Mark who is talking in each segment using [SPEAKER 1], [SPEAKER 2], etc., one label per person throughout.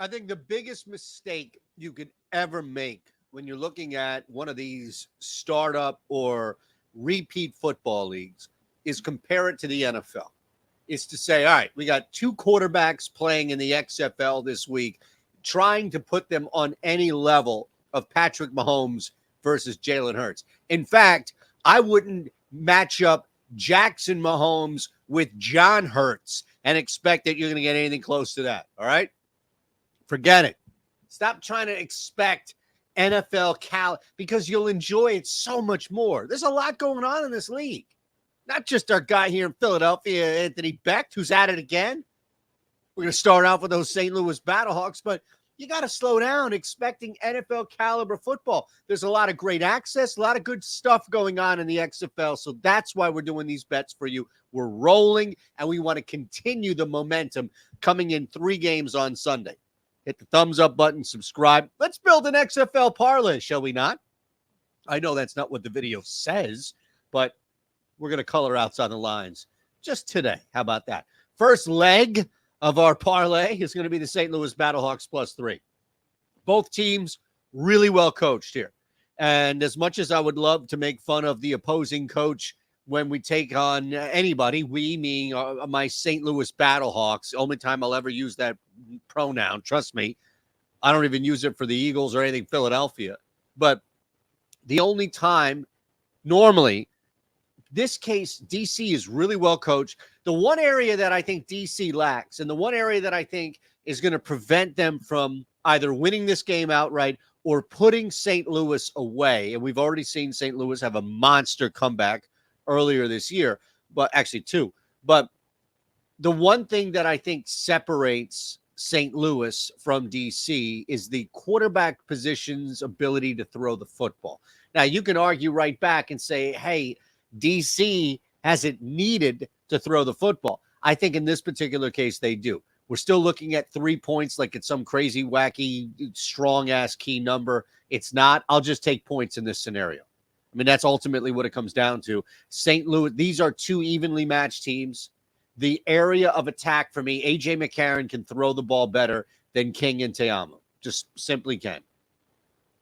[SPEAKER 1] I think the biggest mistake you could ever make when you're looking at one of these startup or repeat football leagues is compare it to the NFL. Is to say, all right, we got two quarterbacks playing in the XFL this week, trying to put them on any level of Patrick Mahomes versus Jalen Hurts. In fact, I wouldn't match up Jackson Mahomes with John Hurts and expect that you're going to get anything close to that. All right? Forget it. Stop trying to expect NFL because you'll enjoy it so much more. There's a lot going on in this league. Not just our guy here in Philadelphia, Anthony Becht, who's at it again. We're going to start off with those St. Louis Battlehawks, but you got to slow down expecting NFL caliber football. There's a lot of great access, a lot of good stuff going on in the XFL, so that's why we're doing these bets for you. We're rolling, and we want to continue the momentum coming in 3 games on Sunday. Hit the thumbs up button, subscribe. Let's build an XFL parlay, shall we not? I know that's not what the video says, but we're going to color outside the lines just today. How about that? First leg of our parlay is going to be the St. Louis Battlehawks +3. Both teams really well coached here. And as much as I would love to make fun of the opposing coach when we take on anybody, we meaning my St. Louis Battlehawks, only time I'll ever use that pronoun, trust me. I don't even use it for the Eagles or anything Philadelphia. But the only time, normally, this case, DC is really well coached. The one area that I think DC lacks, and the one area that I think is going to prevent them from either winning this game outright or putting St. Louis away, and we've already seen St. Louis have a monster comeback earlier this year, but actually 2. But the one thing that I think separates St. Louis from DC is the quarterback position's ability to throw the football. Now, you can argue right back and say, hey, DC hasn't needed to throw the football. I think in this particular case, they do. We're still looking at 3 points like it's some crazy, wacky, strong-ass key number. It's not. I'll just take points in this scenario. I mean, that's ultimately what it comes down to. St. Louis, these are 2 evenly matched teams. The area of attack for me, A.J. McCarron can throw the ball better than King and Te'amu. Just simply can.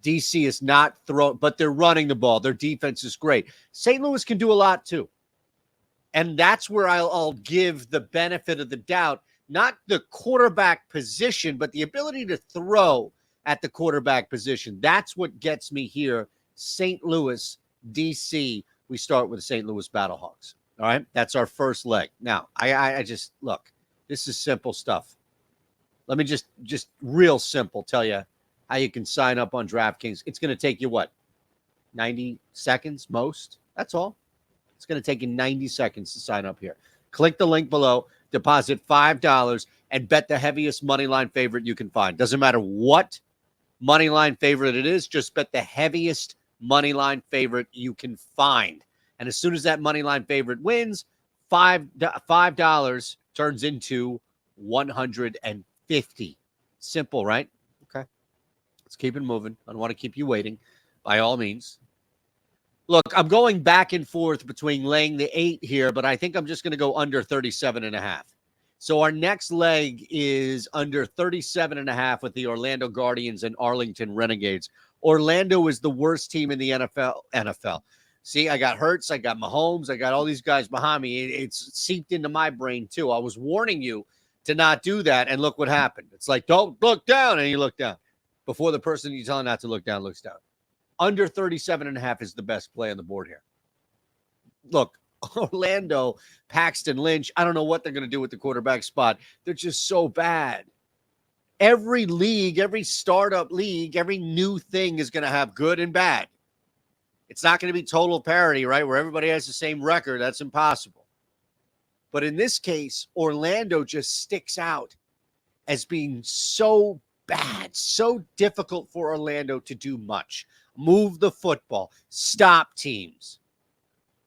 [SPEAKER 1] DC is not throwing, but they're running the ball. Their defense is great. St. Louis can do a lot too. And that's where I'll give the benefit of the doubt, not the quarterback position, but the ability to throw at the quarterback position. That's what gets me here. St. Louis, DC, we start with the St. Louis Battlehawks. All right, that's our first leg. Now, I just, look, this is simple stuff. Let me just real simple tell you how you can sign up on DraftKings. It's going to take you, 90 seconds most? That's all. It's going to take you 90 seconds to sign up here. Click the link below, deposit $5, and bet the heaviest money line favorite you can find. Doesn't matter what money line favorite it is, just bet the heaviest money line favorite you can find. And as soon as that money line favorite wins, $5 turns into $150. Simple, right? Okay. Let's keep it moving. I don't want to keep you waiting, by all means. Look, I'm going back and forth between laying the 8 here, but I think I'm just going to go under 37.5. So our next leg is under 37.5 with the Orlando Guardians and Arlington Renegades. Orlando is the worst team in the NFL. See, I got Hurts, I got Mahomes, I got all these guys behind me. It's seeped into my brain too. I was warning you to not do that, and look what happened. It's like, don't look down, and you look down. Before the person you're telling not to look down looks down. Under 37.5 is the best play on the board here. Look, Orlando, Paxton Lynch, I don't know what they're going to do with the quarterback spot. They're just so bad. Every league, every startup league, every new thing is going to have good and bad. It's not going to be total parity, right, where everybody has the same record. That's impossible. But in this case, Orlando just sticks out as being so bad, so difficult for Orlando to do much. Move the football, stop teams.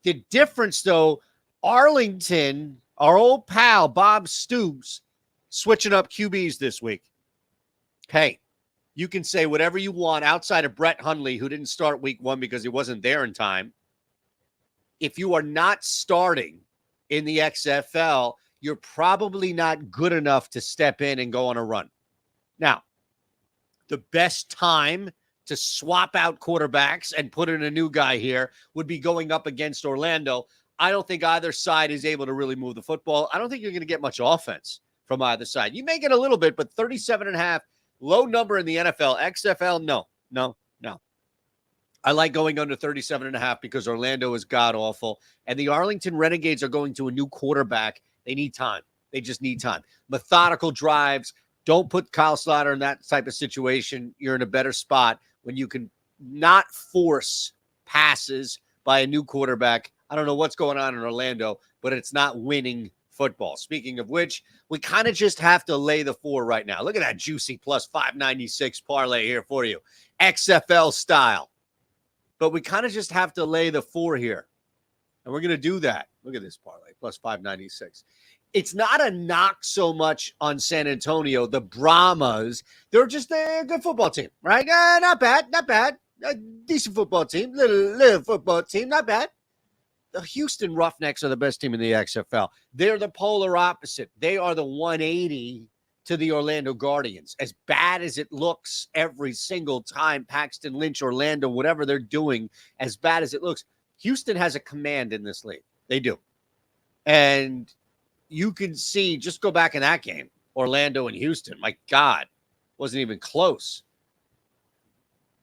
[SPEAKER 1] The difference, though, Arlington, our old pal, Bob Stoops, switching up QBs this week. Hey, you can say whatever you want outside of Brett Hundley, who didn't start week 1 because he wasn't there in time. If you are not starting in the XFL, you're probably not good enough to step in and go on a run. Now, the best time to swap out quarterbacks and put in a new guy here would be going up against Orlando. I don't think either side is able to really move the football. I don't think you're going to get much offense from either side. You may get a little bit, but 37.5, low number in the NFL. XFL, no. I like going under 37.5 because Orlando is god-awful. And the Arlington Renegades are going to a new quarterback. They need time. They just need time. Methodical drives. Don't put Kyle Slater in that type of situation. You're in a better spot when you can not force passes by a new quarterback. I don't know what's going on in Orlando, but it's not winning football. Speaking of which, we kind of just have to lay the 4 right now. Look at that juicy plus 596 parlay here for you. XFL style. But we kind of just have to lay the 4 here. And we're going to do that. Look at this parlay, plus 596. It's not a knock so much on San Antonio. The Brahmas, they're just a good football team, right? Not bad. A decent football team, little football team, not bad. The Houston Roughnecks are the best team in the XFL. They're the polar opposite. They are the 180 to the Orlando Guardians. As bad as it looks every single time, Paxton Lynch, Orlando, whatever they're doing, as bad as it looks, Houston has a command in this league. They do. And you can see, just go back in that game, Orlando and Houston. My God, wasn't even close.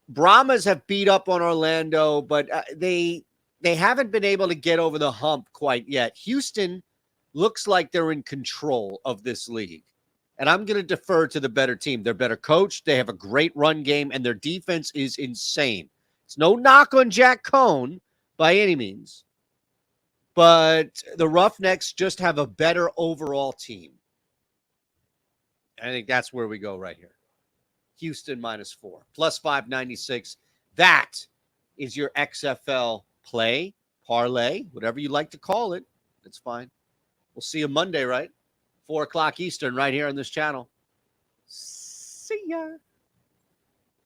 [SPEAKER 1] Brahmas have beat up on Orlando, but they haven't been able to get over the hump quite yet. Houston looks like they're in control of this league. And I'm going to defer to the better team. They're better coached. They have a great run game, and their defense is insane. It's no knock on Jack Cohn by any means. But the Roughnecks just have a better overall team. I think that's where we go right here. Houston -4, plus 596. That is your XFL play, parlay, whatever you like to call it. That's fine. We'll see you Monday, right? 4 o'clock Eastern right here on this channel. See ya.